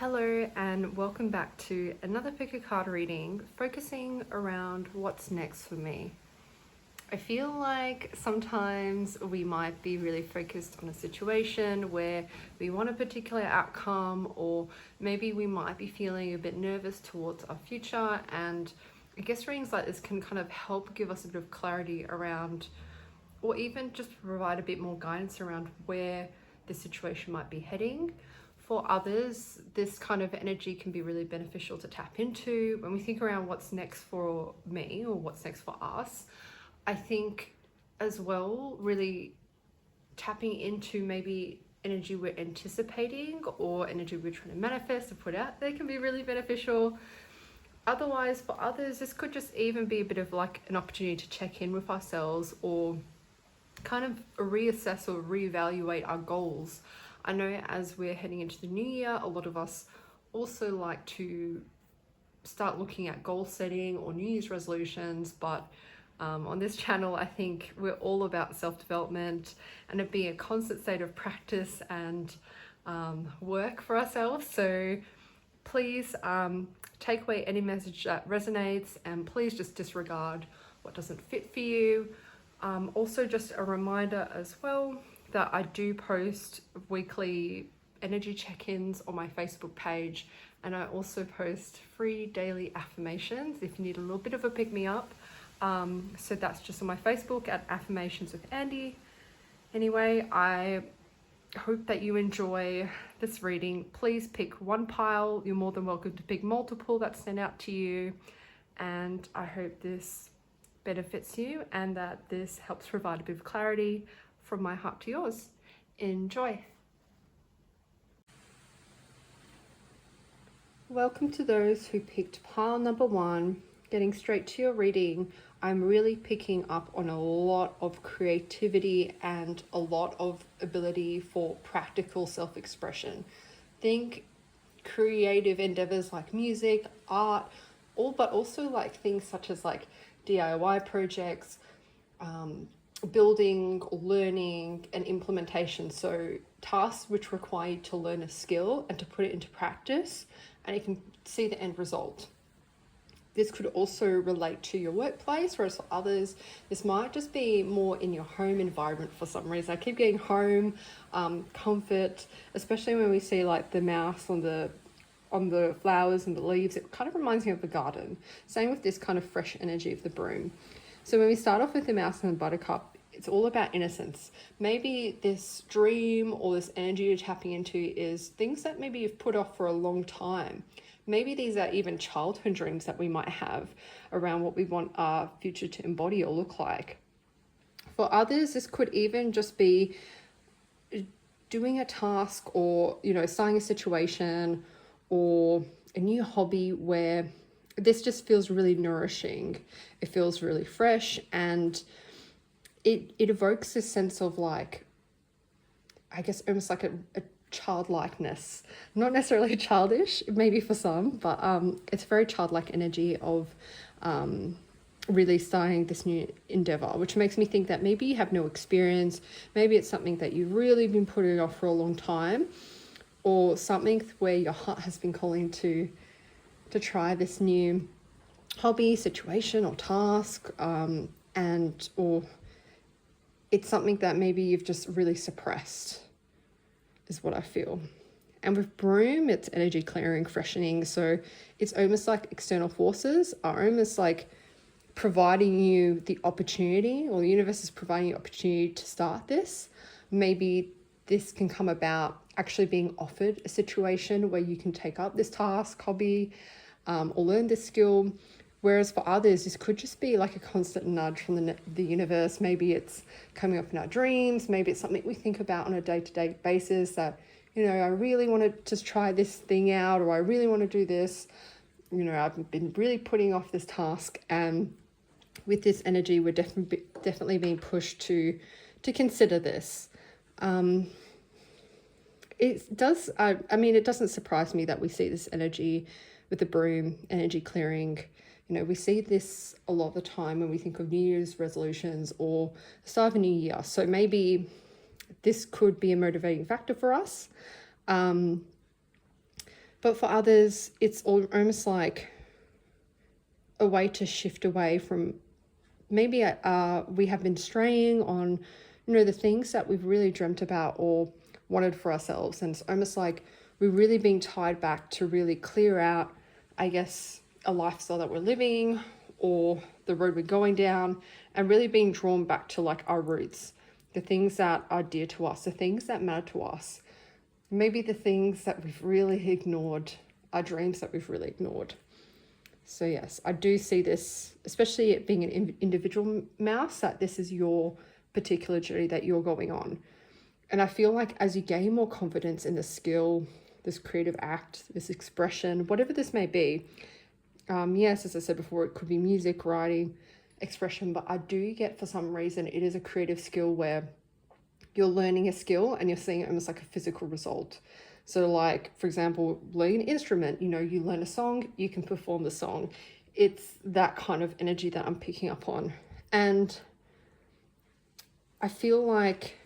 Hello and welcome back to another pick a card reading focusing around what's next for me. I feel like sometimes we might be really focused on a situation where we want a particular outcome, or maybe we might be feeling a bit nervous towards our future, and I guess readings like this can kind of help give us a bit of clarity around, or even just provide a bit more guidance around where the situation might be heading. For others, this kind of energy can be really beneficial to tap into. When we think around what's next for me or what's next for us, I think as well, really tapping into maybe energy we're anticipating or energy we're trying to manifest or put out there can be really beneficial. Otherwise, for others, this could just even be a bit of like an opportunity to check in with ourselves or kind of reassess or reevaluate our goals. I know as we're heading into the new year, a lot of us also like to start looking at goal setting or New Year's resolutions, but on this channel, I think we're all about self-development and it being a constant state of practice and work for ourselves. So please take away any message that resonates and please just disregard what doesn't fit for you. Also just a reminder as well that I do post weekly energy check-ins on my Facebook page, and I also post free daily affirmations if you need a little bit of a pick-me-up. So that's just on my Facebook at Affirmations with Andi. Anyway, I hope that you enjoy this reading. Please pick one pile. You're more than welcome to pick multiple that stand out to you, and I hope this benefits you and that this helps provide a bit of clarity from my heart to yours. Enjoy. Welcome to those who picked pile number one. Getting straight to your reading, I'm really picking up on a lot of creativity and a lot of ability for practical self-expression. Think creative endeavors like music, art, but also like things such as like DIY projects, building, learning, and implementation. So tasks which require you to learn a skill and to put it into practice, and you can see the end result. This could also relate to your workplace, whereas for others, this might just be more in your home environment for some reason. I keep getting home, comfort, especially when we see like the mouse on the flowers and the leaves. It kind of reminds me of the garden. Same with this kind of fresh energy of the broom. So when we start off with the mouse and the buttercup, it's all about innocence. Maybe this dream or this energy you're tapping into is things that maybe you've put off for a long time. Maybe these are even childhood dreams that we might have around what we want our future to embody or look like. For others, this could even just be doing a task or, starting a situation or a new hobby where this just feels really nourishing. It feels really fresh, and it evokes this sense of like, I guess almost like a childlikeness. Not necessarily childish, maybe for some, but it's very childlike energy of really starting this new endeavor, which makes me think that maybe you have no experience. Maybe it's something that you've really been putting off for a long time, or something where your heart has been calling to try this new hobby, situation, or task, or it's something that maybe you've just really suppressed, is what I feel. And with broom, it's energy clearing, freshening. So it's almost like external forces are almost like providing you the opportunity, or the universe is providing you opportunity to start this. Maybe this can come about actually being offered a situation where you can take up this task, hobby, or learn this skill. Whereas for others, this could just be like a constant nudge from the universe. Maybe it's coming up in our dreams. Maybe it's something we think about on a day-to-day basis that, I really want to just try this thing out, or I really want to do this. I've been really putting off this task. And with this energy, we're definitely being pushed to consider this. It does, it doesn't surprise me that we see this energy with the broom, energy clearing. We see this a lot of the time when we think of New Year's resolutions or the start of a new year. So maybe this could be a motivating factor for us. But for others, it's almost like a way to shift away from maybe we have been straying on, the things that we've really dreamt about or wanted for ourselves. And it's almost like we're really being tied back to really clear out, I guess, a lifestyle that we're living or the road we're going down, and really being drawn back to like our roots, the things that are dear to us, the things that matter to us, maybe the things that we've really ignored, our dreams that we've really ignored. So yes, I do see this, especially it being an individual mouse, that this is your particular journey that you're going on. And I feel like as you gain more confidence in the skill, this creative act, this expression, whatever this may be, yes, as I said before, it could be music, writing, expression, but I do get, for some reason, it is a creative skill where you're learning a skill and you're seeing it almost like a physical result. So like, for example, learning an instrument, you learn a song, you can perform the song. It's that kind of energy that I'm picking up on. And I feel like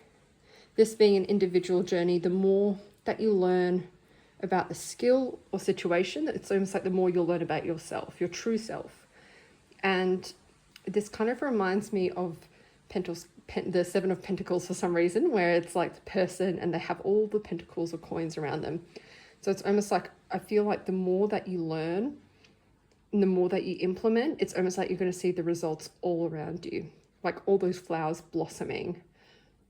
this being an individual journey, the more that you learn about the skill or situation, it's almost like the more you'll learn about yourself, your true self. And this kind of reminds me of the Seven of Pentacles for some reason, where it's like the person and they have all the pentacles or coins around them. So it's almost like, I feel like the more that you learn and the more that you implement, it's almost like you're going to see the results all around you, like all those flowers blossoming.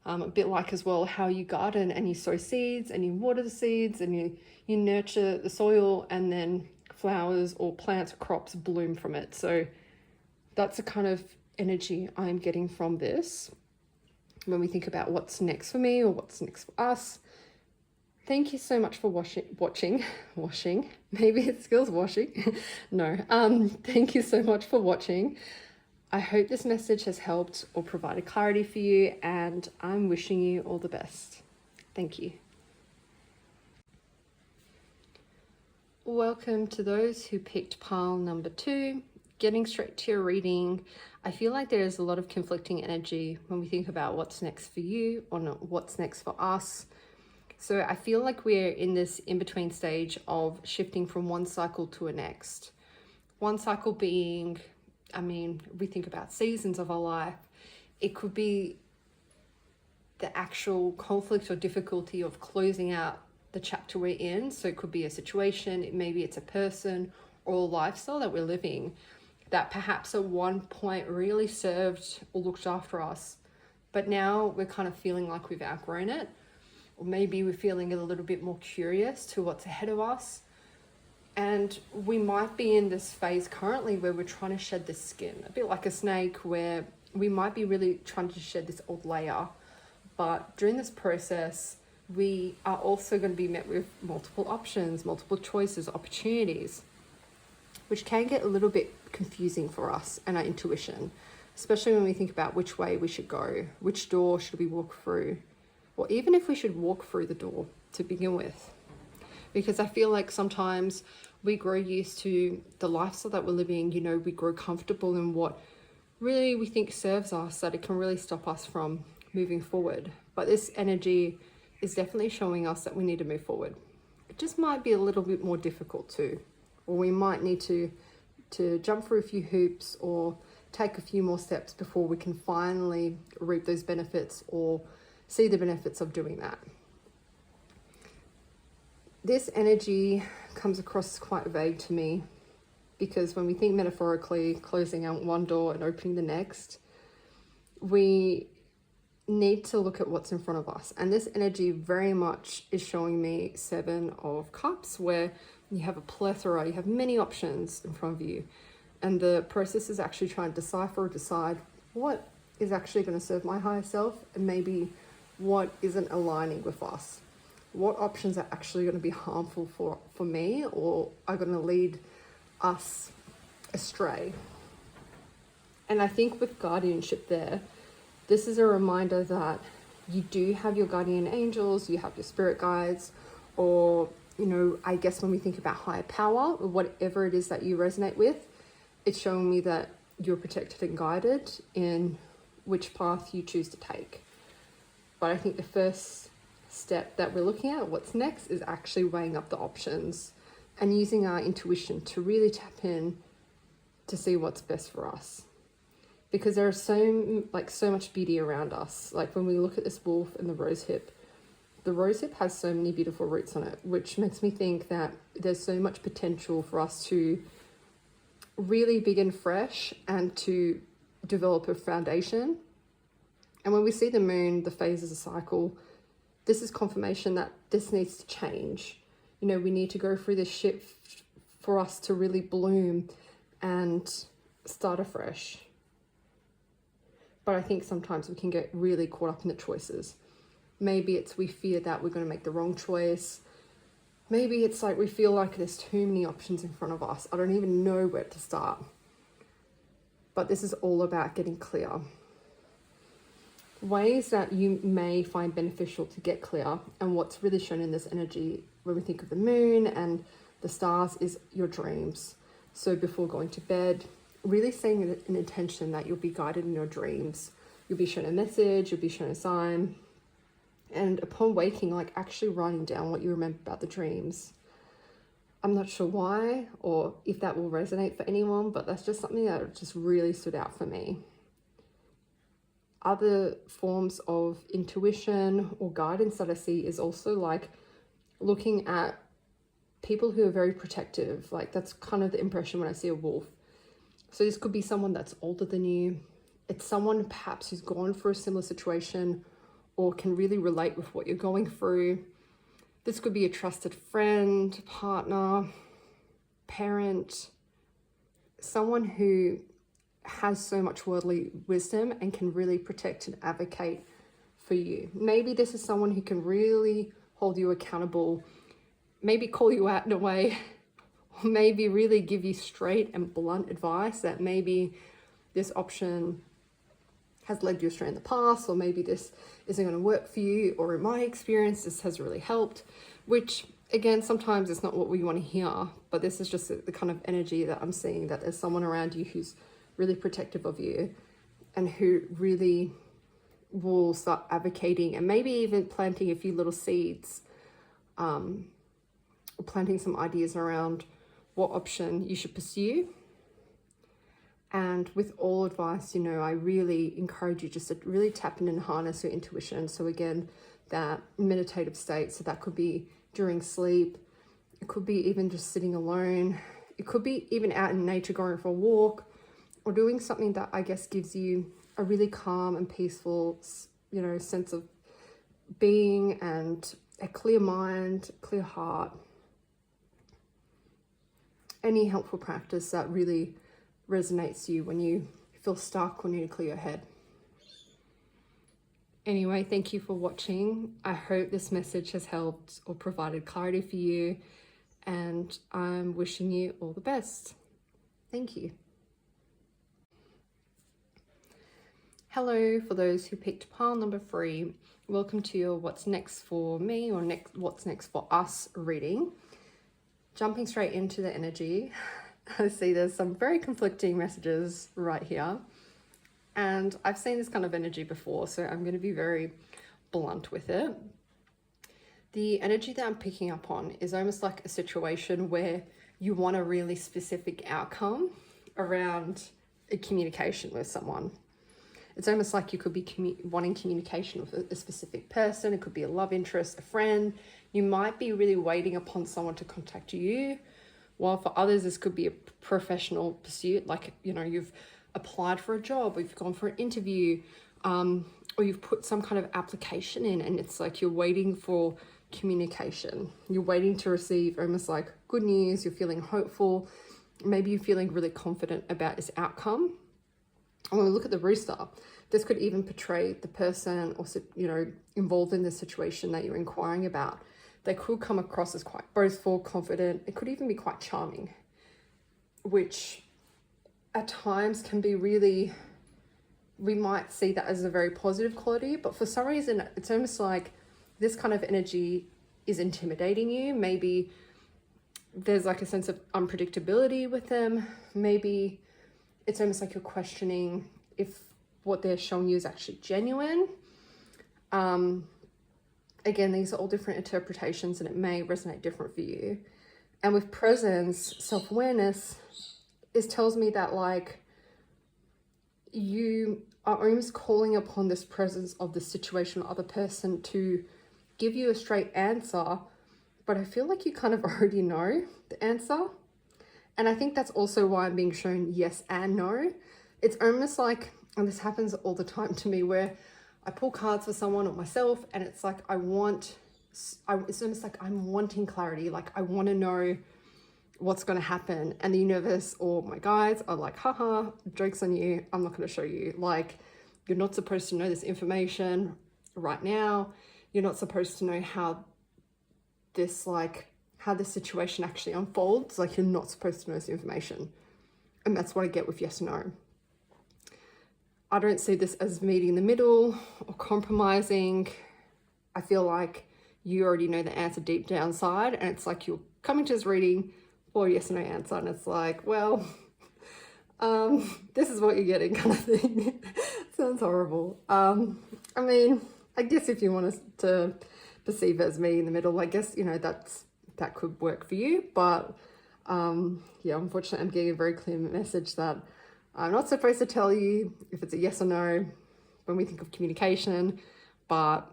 A bit like as well how you garden and you sow seeds and you water the seeds and you nurture the soil, and then flowers or plants or crops bloom from it. So that's the kind of energy I'm getting from this when we think about what's next for me or what's next for us. Thank you so much for watching. Maybe it skills washing. No. Thank you so much for watching. I hope this message has helped or provided clarity for you, and I'm wishing you all the best. Thank you. Welcome to those who picked pile number 2. Getting straight to your reading, I feel like there is a lot of conflicting energy when we think about what's next for you or not what's next for us. So I feel like we're in this in-between stage of shifting from one cycle to a next. One cycle being, we think about seasons of our life. It could be the actual conflict or difficulty of closing out the chapter we're in. So it could be a situation, maybe it's a person or a lifestyle that we're living that perhaps at one point really served or looked after us, but now we're kind of feeling like we've outgrown it, or maybe we're feeling a little bit more curious to what's ahead of us. And we might be in this phase currently where we're trying to shed this skin, a bit like a snake, where we might be really trying to shed this old layer. But during this process, we are also going to be met with multiple options, multiple choices, opportunities, which can get a little bit confusing for us and our intuition, especially when we think about which way we should go, which door should we walk through, or even if we should walk through the door to begin with. Because I feel like sometimes we grow used to the lifestyle that we're living, we grow comfortable in what really we think serves us, that it can really stop us from moving forward. But this energy is definitely showing us that we need to move forward. It just might be a little bit more difficult too, or we might need to jump through a few hoops or take a few more steps before we can finally reap those benefits or see the benefits of doing that. This energy comes across quite vague to me, because when we think metaphorically, closing out one door and opening the next, we need to look at what's in front of us. And this energy very much is showing me 7 of Cups, where you have a plethora, you have many options in front of you. And the process is actually trying to decide what is actually going to serve my higher self, and maybe what isn't aligning with us. What options are actually going to be harmful for me, or are going to lead us astray. And I think with guardianship there, this is a reminder that you do have your guardian angels, you have your spirit guides, or, I guess when we think about higher power, or whatever it is that you resonate with, it's showing me that you're protected and guided in which path you choose to take. But I think the first step that we're looking at, what's next, is actually weighing up the options. and using our intuition to really tap in to see what's best for us. Because there is so much beauty around us. Like when we look at this wolf and the rosehip has so many beautiful roots on it, which makes me think that there's so much potential for us to really begin fresh and to develop a foundation. And when we see the moon, the phase is a cycle, this is confirmation that this needs to change. You know, we need to go through this shift for us to really bloom and start afresh. But I think sometimes we can get really caught up in the choices. Maybe it's we fear that we're going to make the wrong choice. Maybe it's like we feel like there's too many options in front of us. I don't even know where to start. But this is all about getting clear. Ways that you may find beneficial to get clear, and what's really shown in this energy when we think of the moon and the stars, is your dreams. So before going to bed, really setting an intention that you'll be guided in your dreams. You'll be shown a message, you'll be shown a sign. And upon waking, like actually writing down what you remember about the dreams. I'm not sure why or if that will resonate for anyone, but that's just something that just really stood out for me. Other forms of intuition or guidance that I see is also like looking at people who are very protective. Like that's kind of the impression when I see a wolf. So this could be someone that's older than you. It's someone perhaps who's gone through a similar situation or can really relate with what you're going through. This could be a trusted friend, partner, parent, someone who has so much worldly wisdom and can really protect and advocate for you. Maybe this is someone who can really hold you accountable, maybe call you out in a way, or maybe really give you straight and blunt advice that maybe this option has led you astray in the past, or maybe this isn't going to work for you, or in my experience, this has really helped, which again, sometimes it's not what we want to hear, but this is just the kind of energy that I'm seeing, that there's someone around you who's really protective of you and who really will start advocating and maybe even planting a few little seeds, or planting some ideas around what option you should pursue. And with all advice, you know, I really encourage you just to really tap in and harness your intuition. So again, that meditative state, so that could be during sleep, it could be even just sitting alone, it could be even out in nature going for a walk, or doing something that I guess gives you a really calm and peaceful, you know, sense of being and a clear mind, clear heart. Any helpful practice that really resonates to you when you feel stuck or need to clear your head. Anyway, thank you for watching. I hope this message has helped or provided clarity for you, and I'm wishing you all the best. Thank you. Hello, for those who picked pile number 3, welcome to your What's Next for Me, or What's Next for Us reading. Jumping straight into the energy, I see there's some very conflicting messages right here. And I've seen this kind of energy before, so I'm going to be very blunt with it. The energy that I'm picking up on is almost like a situation where you want a really specific outcome around a communication with someone. It's almost like you could be wanting communication with a specific person. It could be a love interest, a friend. You might be really waiting upon someone to contact you. While for others, this could be a professional pursuit, like, you know, you've applied for a job, or you've gone for an interview, or you've put some kind of application in, and it's like you're waiting for communication. You're waiting to receive almost like good news. You're feeling hopeful. Maybe you're feeling really confident about this outcome. And when we look at the rooster, this could even portray the person or, you know, involved in the situation that you're inquiring about. They could come across as quite boastful, confident. It could even be quite charming, which at times can be really, we might see that as a very positive quality, but for some reason, it's almost like this kind of energy is intimidating you. Maybe there's like a sense of unpredictability with them. Maybe it's almost like you're questioning if what they're showing you is actually genuine. Again, these are all different interpretations and it may resonate different for you. And with presence, self-awareness, it tells me that like you are almost calling upon this presence of the situation or other person to give you a straight answer, but I feel like you kind of already know the answer. And I think that's also why I'm being shown yes and no. It's almost like, and this happens all the time to me, where I pull cards for someone or myself, and it's like it's almost like I'm wanting clarity. Like I want to know what's going to happen. And the universe or my guides are like, haha, joke's on you. I'm not going to show you. Like, you're not supposed to know this information right now. You're not supposed to know how this situation actually unfolds. Like, you're not supposed to know this information. And that's what I get with yes and no. I don't see this as meeting in the middle or compromising. I feel like you already know the answer deep down inside, and it's like you're coming to this reading for a yes or no answer, and it's like, well, this is what you're getting, kind of thing. Sounds horrible. I mean, I guess if you want us to perceive it as me in the middle, I guess, you know, that could work for you. But yeah, unfortunately, I'm getting a very clear message that I'm not supposed to tell you if it's a yes or no when we think of communication, but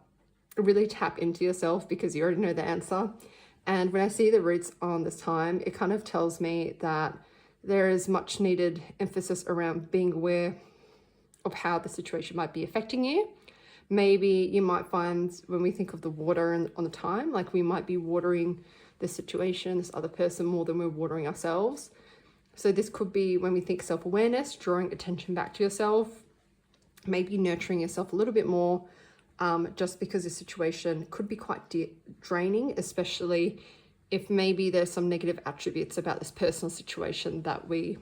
really tap into yourself because you already know the answer. And when I see the roots on this time, it kind of tells me that there is much needed emphasis around being aware of how the situation might be affecting you. Maybe you might find when we think of the water on the time, like we might be watering the situation, this other person, more than we're watering ourselves. So this could be when we think self-awareness, drawing attention back to yourself, maybe nurturing yourself a little bit more, just because the situation could be quite draining, especially if maybe there's some negative attributes about this personal situation that we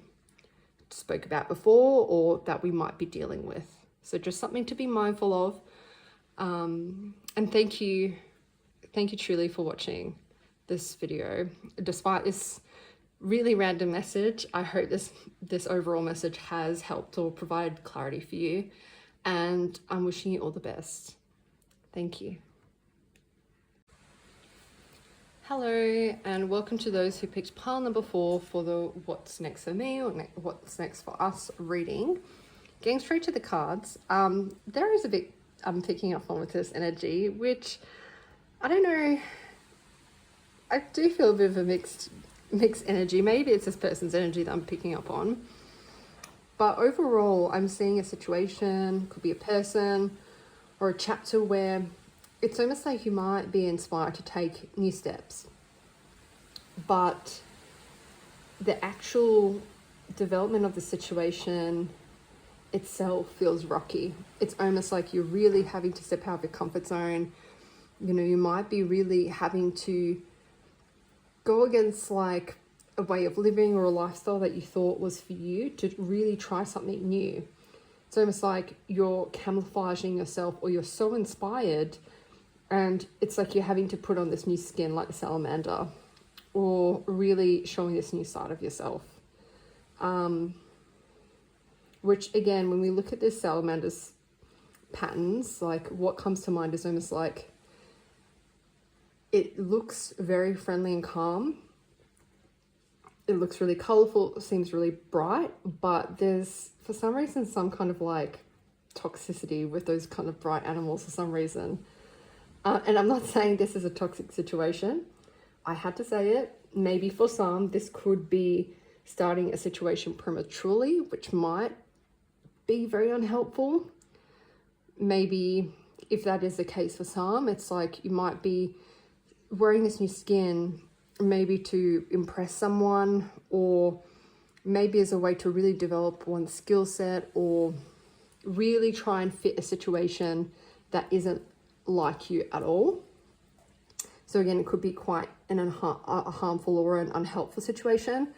spoke about before or that we might be dealing with. So just something to be mindful of. And thank you truly for watching this video. Despite this really random message, I hope this overall message has helped or provided clarity for you, and I'm wishing you all the best. Thank you. Hello, and welcome to those who picked pile number 4 for the What's Next for Me or What's Next for Us reading. Getting straight to the cards, there is a bit I'm picking up on with this energy, which I don't know, I do feel a bit of a mixed energy. Maybe it's this person's energy that I'm picking up on. But overall, I'm seeing a situation, could be a person or a chapter where it's almost like you might be inspired to take new steps. But the actual development of the situation itself feels rocky. It's almost like you're really having to step out of your comfort zone. You know, you might be really having to go against like a way of living or a lifestyle that you thought was for you to really try something new. It's almost like you're camouflaging yourself, or you're so inspired and it's like you're having to put on this new skin like the salamander, or really showing this new side of yourself. Which again, when we look at this salamander's patterns, like what comes to mind is almost like it looks very friendly and calm. It looks really colorful, it seems really bright, but there's for some reason some kind of like toxicity with those kind of bright animals for some reason. And I'm not saying this is a toxic situation. I had to say it. Maybe for some, this could be starting a situation prematurely, which might be very unhelpful. Maybe if that is the case for some, it's like you might be wearing this new skin maybe to impress someone, or maybe as a way to really develop one's skill set, or really try and fit a situation that isn't like you at all. So again, it could be quite a harmful or an unhelpful situation.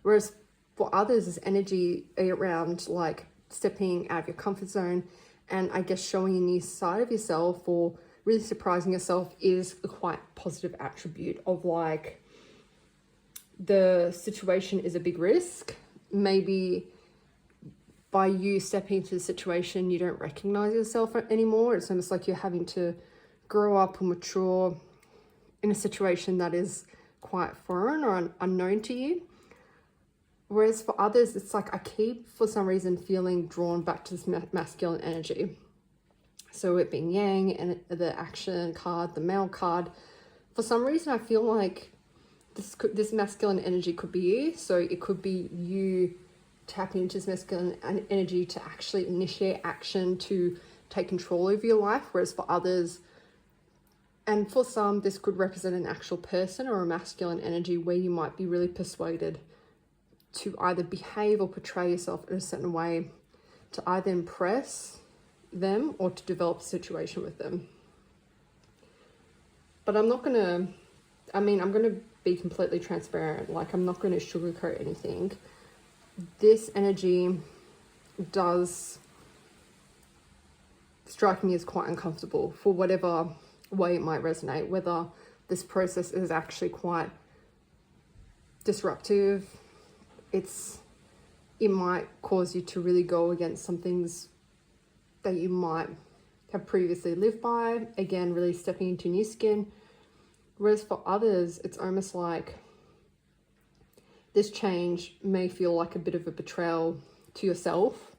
Whereas for others, this energy around like stepping out of your comfort zone and I guess showing a new side of yourself or really surprising yourself is a quite positive attribute of like the situation is a big risk. Maybe by you stepping into the situation, you don't recognize yourself anymore. It's almost like you're having to grow up and mature in a situation that is quite foreign or unknown to you. Whereas for others, it's like I keep, for some reason, feeling drawn back to this masculine energy. So it being yang and the action card, the male card. For some reason, I feel like this masculine energy could be you. So it could be you tapping into this masculine energy to actually initiate action, to take control over your life. Whereas for others, and for some, this could represent an actual person or a masculine energy where you might be really persuaded to either behave or portray yourself in a certain way to either impress them or to develop a situation with them. But I'm not going to, I'm going to be completely transparent. Like, I'm not going to sugarcoat anything. This energy does strike me as quite uncomfortable for whatever way it might resonate, whether this process is actually quite disruptive. It might cause you to really go against some things that you might have previously lived by. Again, really stepping into new skin. Whereas for others, it's almost like this change may feel like a bit of a betrayal to yourself,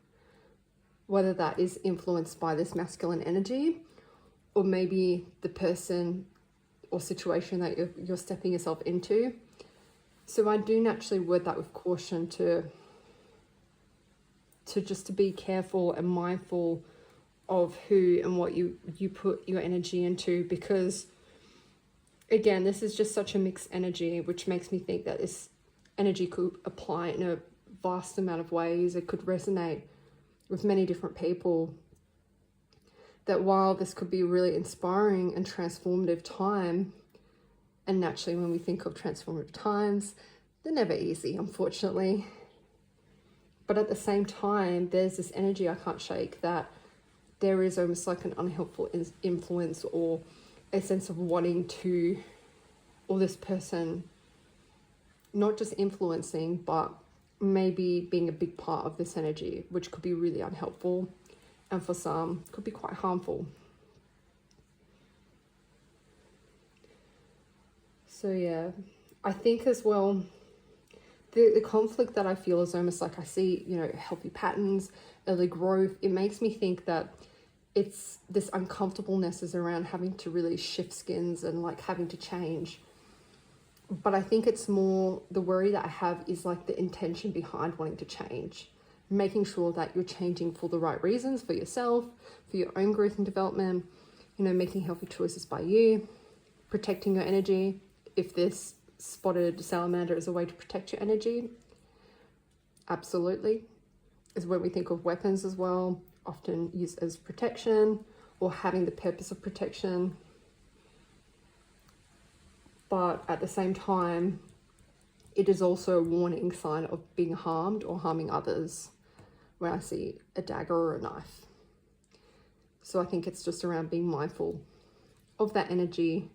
whether that is influenced by this masculine energy, or maybe the person or situation that you're stepping yourself into. So I do naturally word that with caution to just to be careful and mindful of who and what you put your energy into, because again, this is just such a mixed energy, which makes me think that this energy could apply in a vast amount of ways. It could resonate with many different people. That while this could be a really inspiring and transformative time, and naturally when we think of transformative times, they're never easy, unfortunately. But at the same time, there's this energy I can't shake, that there is almost like an unhelpful influence or a sense of wanting to, or this person not just influencing, but maybe being a big part of this energy, which could be really unhelpful, and for some could be quite harmful. So yeah, I think as well, the conflict that I feel is almost like I see, healthy patterns, early growth. It makes me think that it's this uncomfortableness is around having to really shift skins and like having to change. But I think it's more, the worry that I have is like the intention behind wanting to change, making sure that you're changing for the right reasons, for yourself, for your own growth and development, making healthy choices by you, protecting your energy. If this spotted salamander is a way to protect your energy, absolutely. Is when we think of weapons as well, often used as protection or having the purpose of protection. But at the same time, it is also a warning sign of being harmed or harming others when I see a dagger or a knife. So I think it's just around being mindful of that energy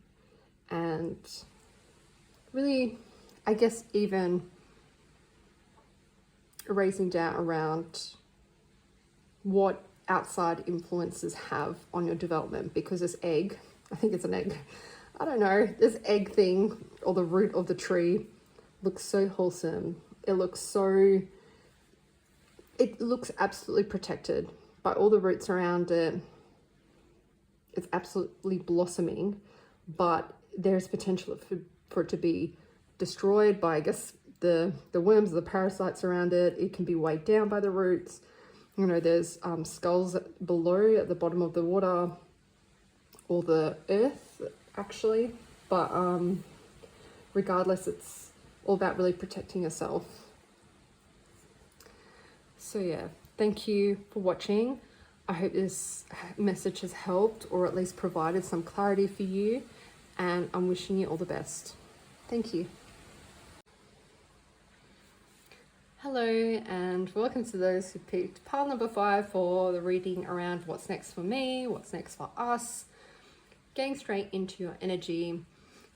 and really, I guess, even raising doubt around what outside influences have on your development, because this egg, I think it's an egg, I don't know, this egg thing or the root of the tree looks so wholesome. It looks absolutely protected by all the roots around it. It's absolutely blossoming, but there's potential for it to be destroyed by, I guess, the worms, the parasites around it. It can be weighed down by the roots. There's skulls below at the bottom of the water or the earth, actually. But regardless, it's all about really protecting yourself. So yeah, thank you for watching. I hope this message has helped or at least provided some clarity for you, and I'm wishing you all the best. Thank you. Hello and welcome to those who picked pile number 5 for the reading around what's next for me, what's next for us. Getting straight into your energy,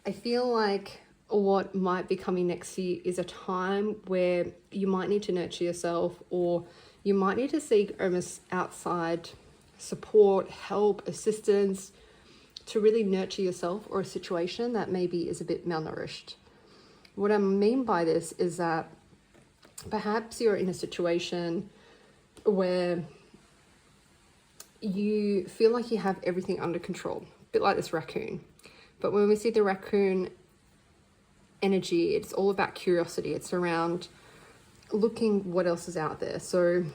I feel like what might be coming next for you is a time where you might need to nurture yourself, or you might need to seek almost outside support, help, assistance to really nurture yourself or a situation that maybe is a bit malnourished. What I mean by this is that perhaps you're in a situation where you feel like you have everything under control, a bit like this raccoon. But when we see the raccoon energy, it's all about curiosity. It's around looking what else is out there. So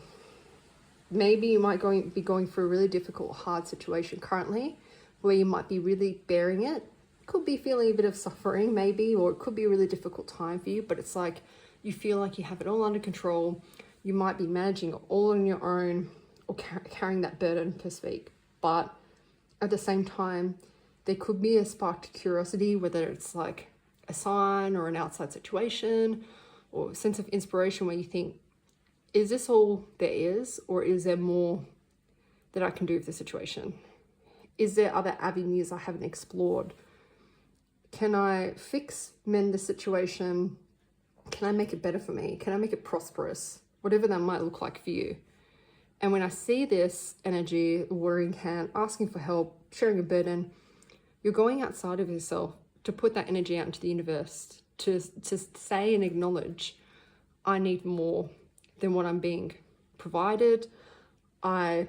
maybe you might be going through a really difficult, hard situation currently, where you might be really bearing it. Could be feeling a bit of suffering maybe, or it could be a really difficult time for you, but it's like you feel like you have it all under control. You might be managing it all on your own, or carrying that burden, so to speak. But at the same time, there could be a sparked curiosity, whether it's like a sign or an outside situation, or a sense of inspiration where you think, is this all there is, or is there more that I can do with the situation? Is there other avenues I haven't explored? Can I mend the situation? Can I make it better for me? Can I make it prosperous? Whatever that might look like for you. And when I see this energy, worrying hand, asking for help, sharing a burden, you're going outside of yourself to put that energy out into the universe, to say and acknowledge, I need more than what I'm being provided. I,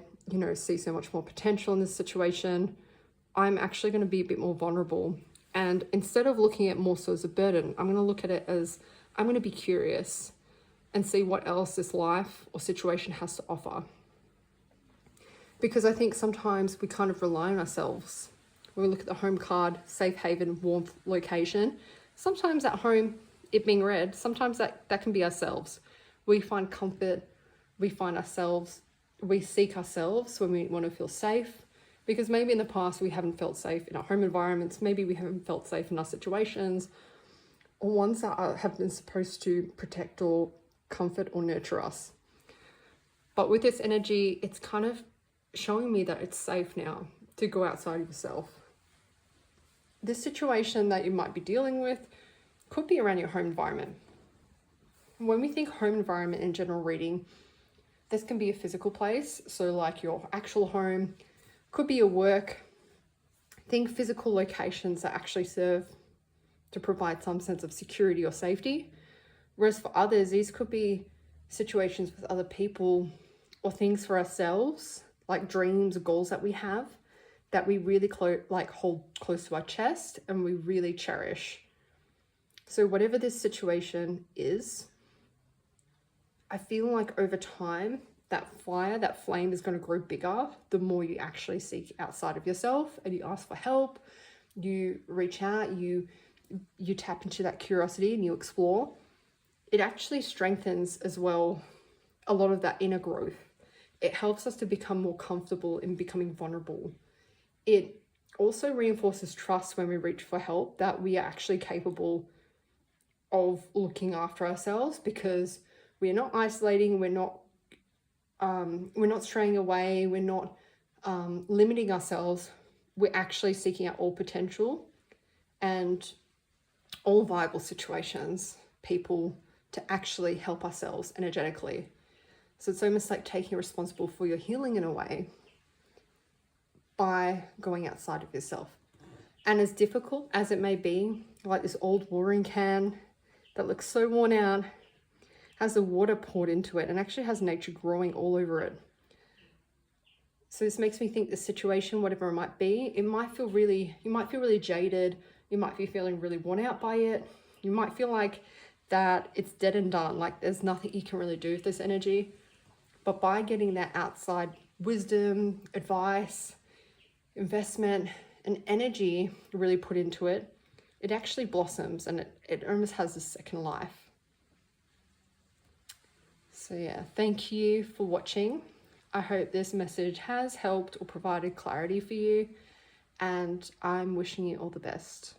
see so much more potential in this situation. I'm actually going to be a bit more vulnerable. And instead of looking at more so as a burden, I'm going to look at it as I'm going to be curious and see what else this life or situation has to offer. Because I think sometimes we kind of rely on ourselves. When we look at the home card, safe haven, warmth, location, sometimes at home, it being read, sometimes that can be ourselves. We find comfort, we find ourselves, we seek ourselves when we want to feel safe. Because maybe in the past we haven't felt safe in our home environments, maybe we haven't felt safe in our situations, or ones that have been supposed to protect or comfort or nurture us. But with this energy, it's kind of showing me that it's safe now to go outside of yourself. This situation that you might be dealing with could be around your home environment. When we think home environment in general reading, this can be a physical place, so like your actual home, could be your work. Think physical locations that actually serve to provide some sense of security or safety. Whereas for others, these could be situations with other people or things for ourselves, like dreams or goals that we have, that we really hold close to our chest and we really cherish. So whatever this situation is, I feel like over time, that fire, that flame is going to grow bigger the more you actually seek outside of yourself and you ask for help, you reach out, you tap into that curiosity and you explore. It actually strengthens as well a lot of that inner growth. It helps us to become more comfortable in becoming vulnerable. It also reinforces trust when we reach for help, that we are actually capable of looking after ourselves, because we're not isolating, we're not straying away, we're not limiting ourselves. We're actually seeking out all potential and all viable situations, people to actually help ourselves energetically. So it's almost like taking responsible for your healing in a way by going outside of yourself. And as difficult as it may be, like this old watering can that looks so worn out, has the water poured into it and actually has nature growing all over it. So this makes me think the situation, whatever it might be, you might feel really jaded. You might be feeling really worn out by it. You might feel like that it's dead and done, like there's nothing you can really do with this energy. But by getting that outside wisdom, advice, investment, and energy really put into it, it actually blossoms and it almost has a second life. So yeah, thank you for watching. I hope this message has helped or provided clarity for you, and I'm wishing you all the best.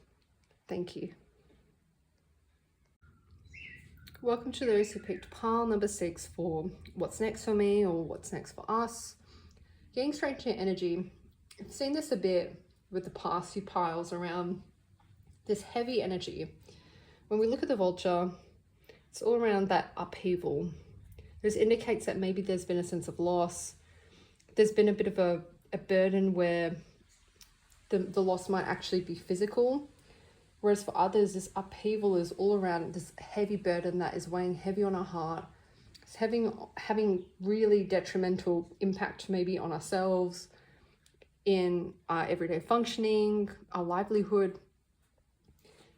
Thank you. Welcome to those who picked pile number 6 for what's next for me or what's next for us. Getting straight to your energy. I've seen this a bit with the past few piles around this heavy energy. When we look at the vulture, it's all around that upheaval. This indicates that maybe there's been a sense of loss. There's been a bit of a burden where the loss might actually be physical. Whereas for others, this upheaval is all around this heavy burden that is weighing heavy on our heart. It's having really detrimental impact maybe on ourselves, in our everyday functioning, our livelihood.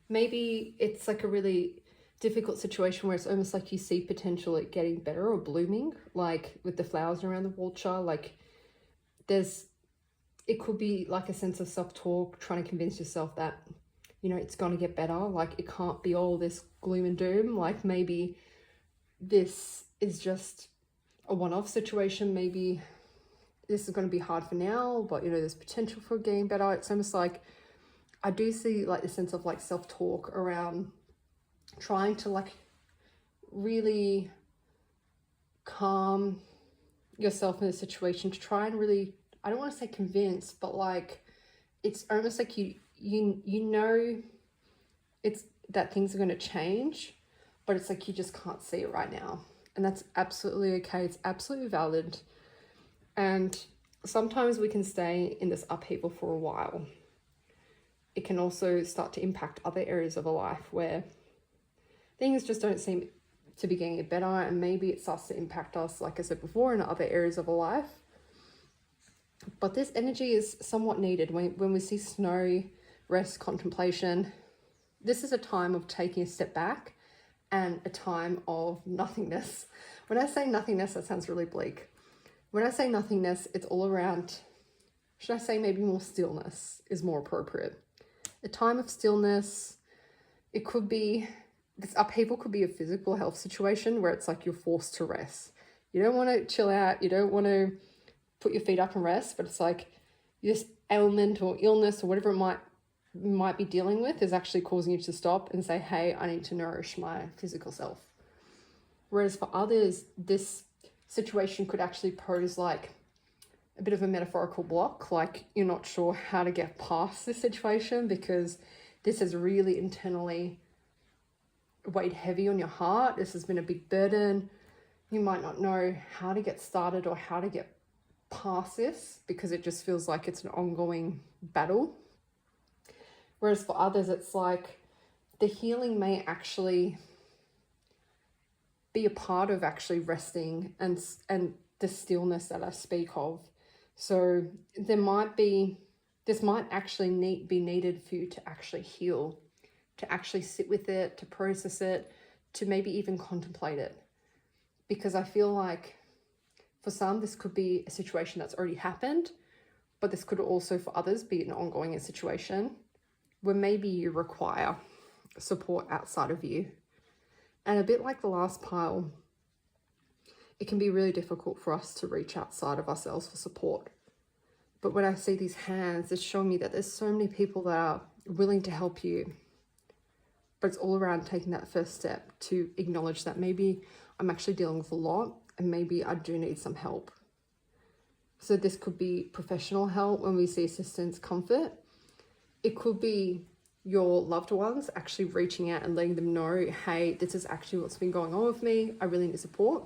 Maybe it's like a really difficult situation where it's almost like you see potential at getting better or blooming, like with the flowers around the vulture. Like it could be like a sense of self-talk, trying to convince yourself that, you know, it's going to get better. Like it can't be all this gloom and doom. Like maybe this is just a one-off situation. Maybe this is going to be hard for now, but you know, there's potential for getting better. It's almost like I do see like the sense of like self-talk around trying to like really calm yourself in a situation, to try and really, I don't want to say convince, but like it's almost like you know it's that things are going to change, but it's like you just can't see it right now. And that's absolutely okay. It's absolutely valid. And sometimes we can stay in this upheaval for a while. It can also start to impact other areas of our life where things just don't seem to be getting better, and maybe it starts to impact us, like I said before, in other areas of our life. But this energy is somewhat needed when we see snow, rest, contemplation. This is a time of taking a step back and a time of nothingness. When I say nothingness, that sounds really bleak. When I say nothingness, it's all around, should I say maybe more stillness is more appropriate. A time of stillness. It could be, this upheaval could be a physical health situation where it's like you're forced to rest. You don't want to chill out. You don't want to put your feet up and rest, but it's like this ailment or illness or whatever it might be dealing with is actually causing you to stop and say, hey, I need to nourish my physical self. Whereas for others, this situation could actually pose like a bit of a metaphorical block, like you're not sure how to get past this situation because this has really internally weighed heavy on your heart. This has been a big burden. You might not know how to get started or how to get past this because it just feels like it's an ongoing battle. Whereas for others, it's like the healing may actually be a part of actually resting and the stillness that I speak of. So this might actually be needed for you to actually heal, to actually sit with it, to process it, to maybe even contemplate it. Because I feel like for some, this could be a situation that's already happened, but this could also for others be an ongoing situation where maybe you require support outside of you. And a bit like the last pile, it can be really difficult for us to reach outside of ourselves for support. But when I see these hands, it's showing me that there's so many people that are willing to help you. But it's all around taking that first step to acknowledge that maybe I'm actually dealing with a lot and maybe I do need some help. So this could be professional help when we see assistance, comfort. It could be your loved ones actually reaching out and letting them know, hey, this is actually what's been going on with me. I really need support.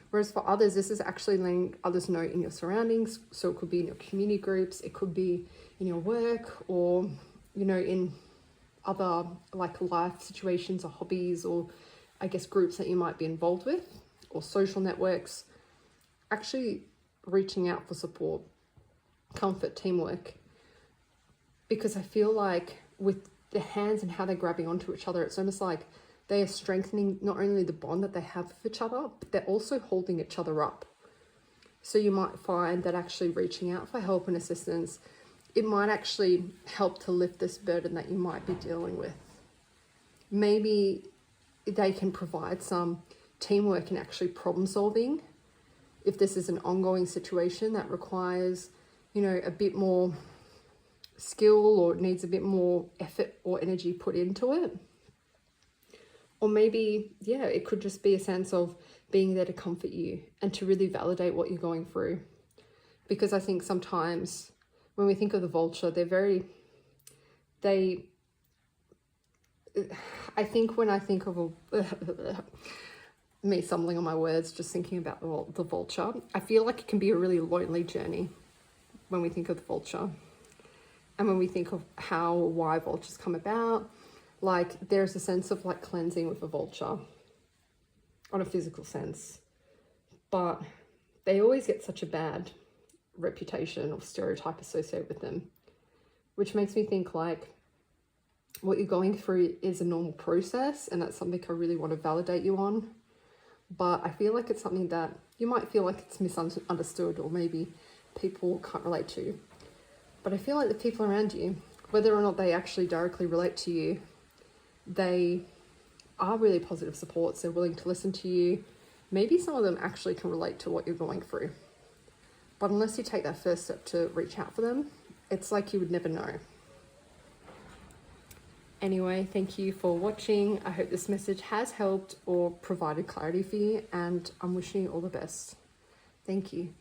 Whereas for others, this is actually letting others know in your surroundings. So it could be in your community groups, it could be in your work, or, you know, in other like life situations or hobbies, or I guess groups that you might be involved with, or social networks. Actually reaching out for support, comfort, teamwork. Because I feel like with the hands and how they're grabbing onto each other, it's almost like they are strengthening not only the bond that they have with each other, but they're also holding each other up. So you might find that actually reaching out for help and assistance, it might actually help to lift this burden that you might be dealing with. Maybe they can provide some teamwork and actually problem solving. If this is an ongoing situation that requires, you know, a bit more skill or needs a bit more effort or energy put into it. Or maybe, yeah, it could just be a sense of being there to comfort you and to really validate what you're going through. Because I think sometimes when we think of the vulture, I think when I think of me stumbling on my words, just thinking about the vulture, I feel like it can be a really lonely journey when we think of the vulture. And when we think of how, why vultures come about, Like there's a sense of like cleansing with a vulture on a physical sense, but they always get such a bad reputation or stereotype associated with them, which makes me think like what you're going through is a normal process, and that's something I really want to validate you on. But I feel like it's something that you might feel like it's misunderstood, or maybe people can't relate to. But I feel like the people around you, whether or not they actually directly relate to you, they are really positive supports. They're willing to listen to you. Maybe some of them actually can relate to what you're going through. But unless you take that first step to reach out for them, it's like you would never know. Anyway, thank you for watching. I hope this message has helped or provided clarity for you, and I'm wishing you all the best. Thank you.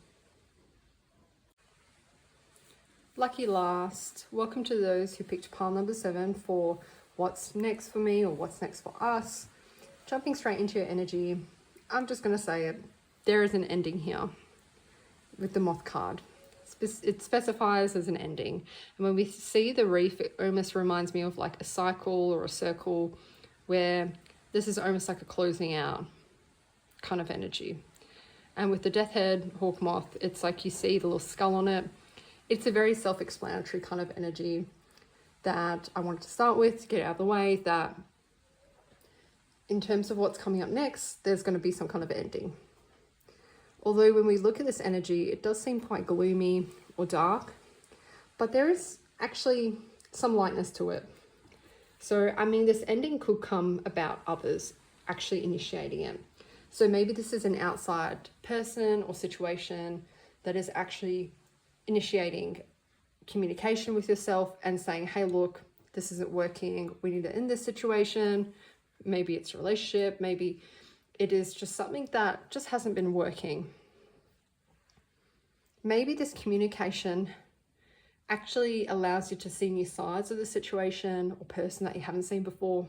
Lucky last, welcome to those who picked pile number 7 for what's next for me or what's next for us. Jumping straight into your energy, I'm just going to say it. There is an ending here with the moth card. It specifies as an ending. And when we see the reef, it almost reminds me of like a cycle or a circle, where this is almost like a closing out kind of energy. And with the death head hawk moth, it's like you see the little skull on it. It's a very self-explanatory kind of energy that I wanted to start with to get out of the way, that in terms of what's coming up next, there's going to be some kind of ending. Although when we look at this energy, it does seem quite gloomy or dark, but there is actually some lightness to it. So, I mean, this ending could come about others actually initiating it. So maybe this is an outside person or situation that is actually initiating communication with yourself and saying, hey, look, this isn't working. We need to end this situation. Maybe it's a relationship. Maybe it is just something that just hasn't been working. Maybe this communication actually allows you to see new sides of the situation or person that you haven't seen before.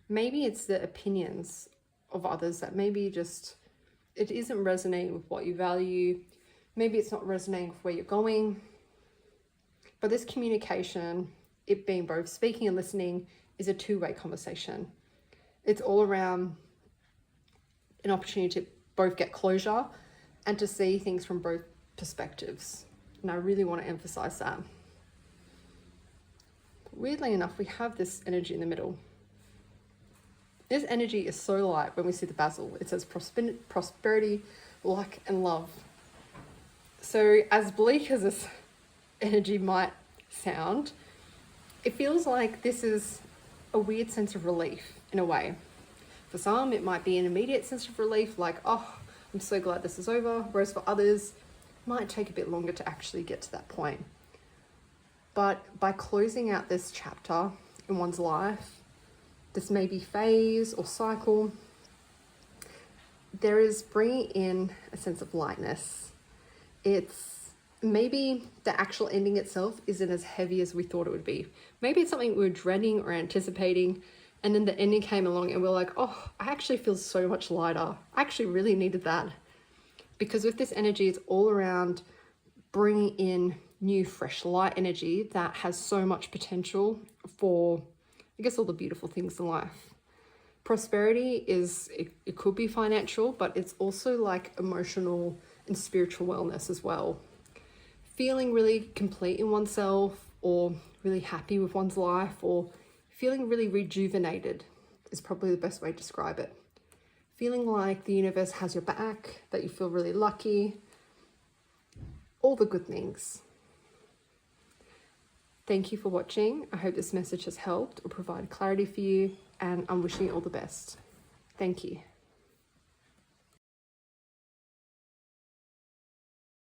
Maybe it's the opinions of others that maybe just, it isn't resonating with what you value. Maybe it's not resonating with where you're going. But this communication, it being both speaking and listening, is a two-way conversation. It's all around an opportunity to both get closure and to see things from both perspectives. And I really want to emphasize that. Weirdly enough, we have this energy in the middle. This energy is so light when we see the basil. It says prosperity, luck, and love. So as bleak as this energy might sound, it feels like this is a weird sense of relief in a way. For some, it might be an immediate sense of relief, like, oh, I'm so glad this is over. Whereas for others, it might take a bit longer to actually get to that point. But by closing out this chapter in one's life, this maybe phase or cycle, there is bringing in a sense of lightness. It's maybe the actual ending itself isn't as heavy as we thought it would be. Maybe it's something we were dreading or anticipating, and then the ending came along and we're like, oh, I actually feel so much lighter. I actually really needed that. Because with this energy, it's all around bringing in new, fresh, light energy that has so much potential for, I guess, all the beautiful things in life. Prosperity is, it could be financial, but it's also like emotional and spiritual wellness as well. Feeling really complete in oneself, or really happy with one's life, or feeling really rejuvenated is probably the best way to describe it. Feeling like the universe has your back, that you feel really lucky, all the good things. Thank you for watching. I hope this message has helped or provided clarity for you, and I'm wishing you all the best. Thank you.